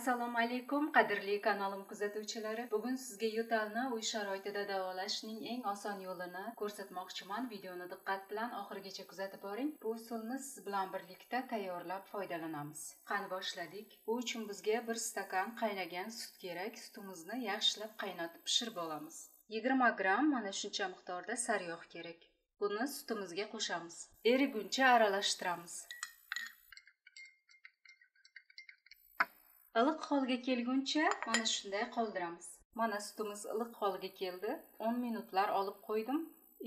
Assalomu alaykum, qadrli kanalim kuzatuvchilari. Bugun sizga yo'talni uy sharoitida davolashning eng oson yo'lini ko'rsatmoqchiman. Videoni diqqat bilan oxirigacha kuzatib boring. Bu usulni siz bilan birlikda tayyorlab foydalanamiz. Qani boshladik. Bu uchun bizga 1 stakan qaynagan sut kerak. Sutimizni yaxshilab qaynatib pishirib olamiz. 20 gram mana shuncha miqdorda sariyog' kerak. Buni sutimizga qo'shamiz. Eriguncha aralashtiramiz. Iliq holga kelguncha mana shunday qoldiramiz. Mana sutimiz iliq holga keldi. 10 minutlar olib qo'ydim.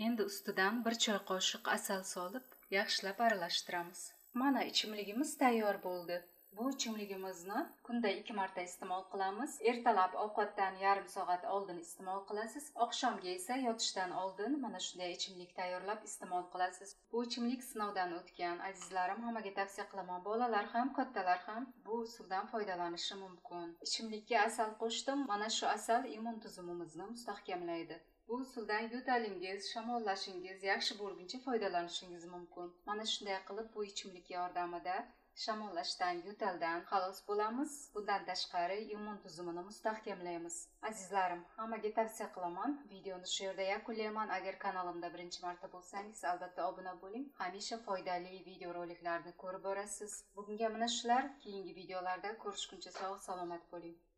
Endi ustidan 1 choy qoshiq asal solib, yaxshilab aralashtiramiz. Mana ichimligimiz tayyor bo'ldi. Bu ichimligimizni kunda 2 marta iste'mol qilamiz. Ertalab ovqatdan yarim soat oldin iste'mol qilasiz. Oqshomga esa yotishdan oldin mana shunday ichimlik tayyorlab iste'mol qilasiz. Bu ichimlik sinovdan o'tgan. Azizlarim, hammaga tavsiya qilaman. Bolalar ham, kattalar ham bu usuldan foydalanishi mumkin. Ichimlikka asal qo'shdim. Mana shu asal immun tizimimizni mustahkamlaydi. Bu usuldan yo'talingiz, shamollashingiz yaxshi bo'lguncha foydalanishingiz mumkin. Mana shunday qilib bu ichimlik yordamida shamollashdan, yo'taldan xalos bo'lamiz. Bundan tashqari immun tizimini mustahkamlaymiz. Azizlarim, hammaga tavsiya qilaman. Videoni shu yerda yakunlayman. Agar kanalimda birinchi marta bo'lsangiz, albatta obuna bo'ling. Hamisha foydali videoroliklarni ko'rib borasiz. Bugunga mana shular. Keyingi videolarda ko'rishguncha sog' salomat bo'ling.